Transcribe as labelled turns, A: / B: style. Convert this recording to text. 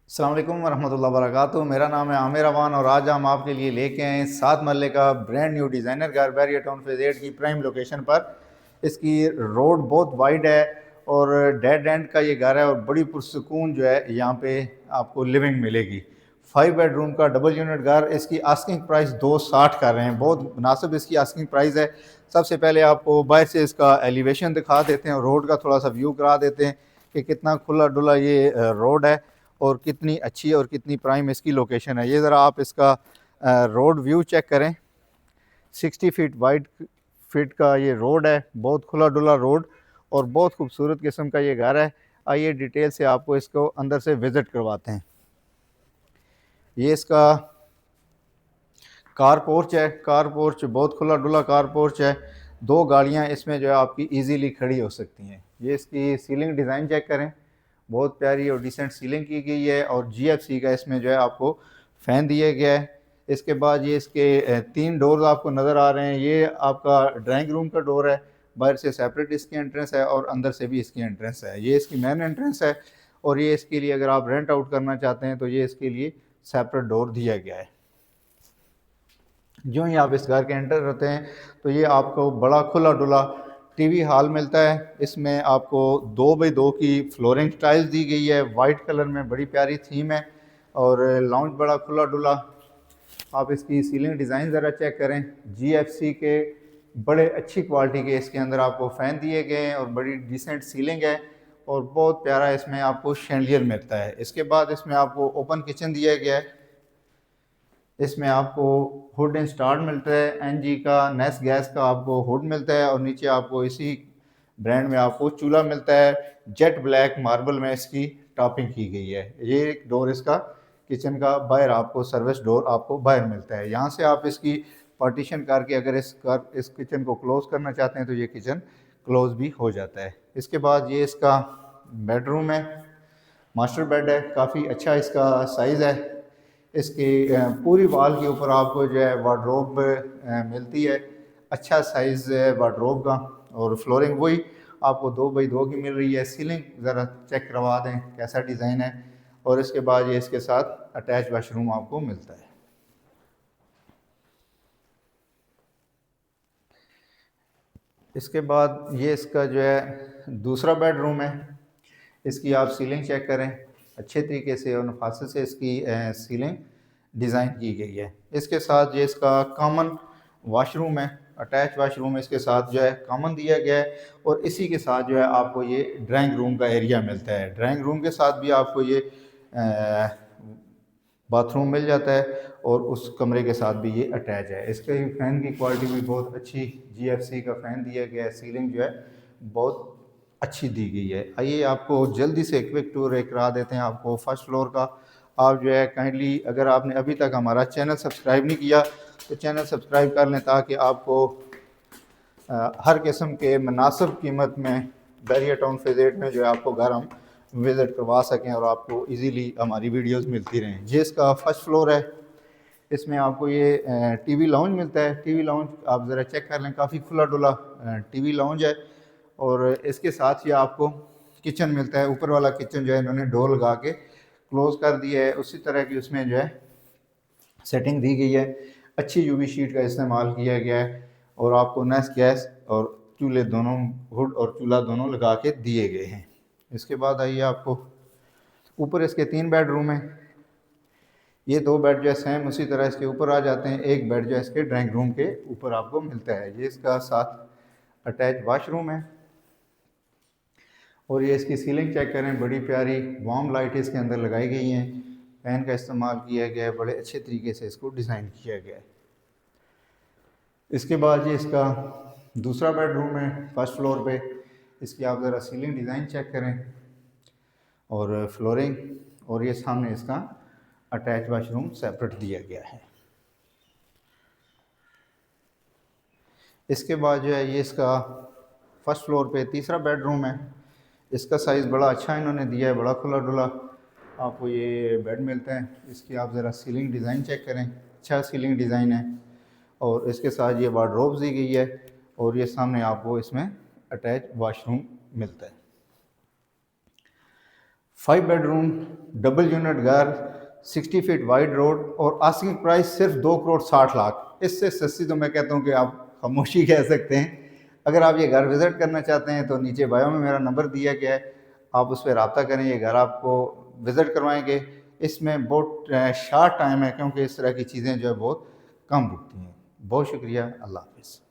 A: अस्सलाम वालेकुम वरहमतुल्लाहि वबरकातुहू। मेरा नाम है आमिर अवान और आज हम आपके लिए लेके आए हैं 7 मरले का ब्रांड न्यू डिज़ाइनर घर बैरिया टाउन फेज़ 8 की प्राइम लोकेशन पर। इसकी रोड बहुत वाइड है और डेड एंड का ये घर है और बड़ी पुरसकून जो है यहाँ पे आपको लिविंग मिलेगी। 5 बेडरूम का डबल यूनिट घर। इसकी आस्किंग प्राइस 260 कर रहे हैं, बहुत मुनासिब इसकी आस्किंग प्राइस है। सबसे पहले आपको बाहर से इसका एलिवेशन दिखा देते हैं और रोड का थोड़ा सा व्यू करा देते हैं कि कितना खुला डुला ये रोड है और कितनी अच्छी और कितनी प्राइम इसकी लोकेशन है। ये ज़रा आप इसका रोड व्यू चेक करें। 60 फीट वाइड फीट का ये रोड है, बहुत खुला डुला रोड और बहुत खूबसूरत किस्म का ये घर है। आइए डिटेल से आपको इसको अंदर से विज़िट करवाते हैं। ये इसका कार पोर्च है। कार पोर्च बहुत खुला डुला कार पोर्च है। 2 गाड़ियाँ इसमें जो है आपकी इजीली खड़ी हो सकती हैं। ये इसकी सीलिंग डिज़ाइन चेक करें, बहुत प्यारी और डिसेंट सीलिंग की गई है और जीएफसी का इसमें जो है आपको फ़ैन दिया गया है। इसके बाद ये इसके 3 डोर्स आपको नज़र आ रहे हैं। ये आपका ड्राइंग रूम का डोर है, बाहर से सेपरेट इसकी एंट्रेंस है और अंदर से भी इसकी एंट्रेंस है। ये इसकी मेन एंट्रेंस है और ये इसके लिए अगर आप रेंट आउट करना चाहते हैं तो ये इसके लिए सेपरेट डोर दिया गया है। जो ही आप इस घर के एंटर होते हैं तो ये आपको बड़ा खुला डुला टीवी हॉल मिलता है। इसमें आपको 2x2 की फ्लोरिंग टाइल्स दी गई है, वाइट कलर में बड़ी प्यारी थीम है और लाउंज बड़ा खुला डुला। आप इसकी सीलिंग डिज़ाइन ज़रा चेक करें। जीएफसी के बड़े अच्छी क्वालिटी के इसके अंदर आपको फ़ैन दिए गए हैं और बड़ी डिसेंट सीलिंग है और बहुत प्यारा इसमें आपको शैंडियर मिलता है। इसके बाद इसमें आपको ओपन किचन दिया गया है। इसमें आपको हुड इंस्टॉल मिलता है, एनजी का नेस गैस का आपको हुड मिलता है और नीचे आपको इसी ब्रांड में आपको चूल्हा मिलता है। जेट ब्लैक मार्बल में इसकी टॉपिंग की गई है। ये एक डोर इसका किचन का बाहर आपको सर्विस डोर आपको बाहर मिलता है। यहाँ से आप इसकी पार्टीशन करके अगर इस किचन को क्लोज़ करना चाहते हैं तो ये किचन क्लोज़ भी हो जाता है। इसके बाद ये इसका बेडरूम है, मास्टर बेड है, काफ़ी अच्छा इसका साइज़ है। इसकी पूरी वॉल के ऊपर आपको जो है वार्डरोब मिलती है, अच्छा साइज़ है वार्डरोब का और फ्लोरिंग वही आपको 2x2 की मिल रही है। सीलिंग ज़रा चेक करवा दें कैसा डिज़ाइन है और इसके बाद ये इसके साथ अटैच वाशरूम आपको मिलता है। इसके बाद ये इसका जो है दूसरा बेडरूम है। इसकी आप सीलिंग चेक करें, अच्छे तरीके से और नफासत से इसकी सीलिंग डिज़ाइन की गई है। इसके साथ ये इसका कॉमन वाशरूम है, अटैच वाशरूम इसके साथ जो है कॉमन दिया गया है और इसी के साथ जो है आपको ये ड्राइंग रूम का एरिया मिलता है। ड्राइंग रूम के साथ भी आपको ये बाथरूम मिल जाता है और उस कमरे के साथ भी ये अटैच है। इसके फ़ैन की क्वालिटी भी बहुत अच्छी जीएफसी का फ़ैन दिया गया है। सीलिंग जो है बहुत अच्छी दी गई है। आइए आपको जल्दी से क्विक टूर एक करा देते हैं आपको फर्स्ट फ्लोर का। आप जो है काइंडली अगर आपने अभी तक हमारा चैनल सब्सक्राइब नहीं किया तो चैनल सब्सक्राइब कर लें ताकि आपको हर किस्म के मुनासिब कीमत में बैरिया टाउन फेज़ 8 में जो है आपको घर हम विज़िट करवा सकें और आपको इजीली हमारी वीडियोस मिलती रहें। ये इसका फर्स्ट फ्लोर है। इसमें आपको ये टीवी लाउंज मिलता है। टीवी लाउंज आप ज़रा चेक कर लें, काफ़ी खुला डुला टीवी लाउंज है और इसके साथ ही आपको किचन मिलता है। ऊपर वाला किचन जो है इन्होंने डोर लगा के क्लोज़ कर दिया है, उसी तरह की उसमें जो है सेटिंग दी गई है। अच्छी यूवी शीट का इस्तेमाल किया गया है और आपको नेस गैस और चूल्हे दोनों, हुड और चूल्हा दोनों लगा के दिए गए हैं। इसके बाद आइए आपको ऊपर इसके 3 बेडरूम हैं। ये 2 बेड जो है सेम उसी तरह इसके ऊपर आ जाते हैं। एक बेड जो है इसके ड्राइंग रूम के ऊपर आपको मिलता है। ये इसका साथ अटैच वाशरूम है और ये इसकी सीलिंग चेक करें, बड़ी प्यारी वार्म लाइट इसके अंदर लगाई गई हैं। फैन का इस्तेमाल किया गया है, बड़े अच्छे तरीके से इसको डिज़ाइन किया गया है। इसके बाद ये इसका दूसरा बेडरूम है फर्स्ट फ्लोर पे। इसकी आप ज़रा सीलिंग डिज़ाइन चेक करें और फ्लोरिंग और ये सामने इसका अटैच वाशरूम सेपरेट दिया गया है। इसके बाद जो है ये इसका फर्स्ट फ्लोर पे तीसरा बेडरूम है। इसका साइज़ बड़ा अच्छा इन्होंने दिया है, बड़ा खुला डुला आपको ये बेड मिलता है। इसकी आप ज़रा सीलिंग डिज़ाइन चेक करें, अच्छा सीलिंग डिज़ाइन है और इसके साथ ये वार्डरोब्स दी गई है और ये सामने आपको इसमें अटैच वाशरूम मिलता है। 5 बेडरूम डबल यूनिट घर, 60 फीट वाइड रोड और आस्किंग प्राइस सिर्फ 2 करोड़ 60 लाख। इससे सस्ती तो मैं कहता हूँ कि आप खामोशी कह सकते हैं। अगर आप ये घर विज़िट करना चाहते हैं तो नीचे बायो में मेरा नंबर दिया गया है, आप उस पर रब्ता करें, ये घर आपको विज़िट करवाएंगे। इसमें बहुत शार्ट टाइम है क्योंकि इस तरह की चीज़ें जो है बहुत कम रुकती हैं। बहुत शुक्रिया, अल्लाह हाफ़िज़।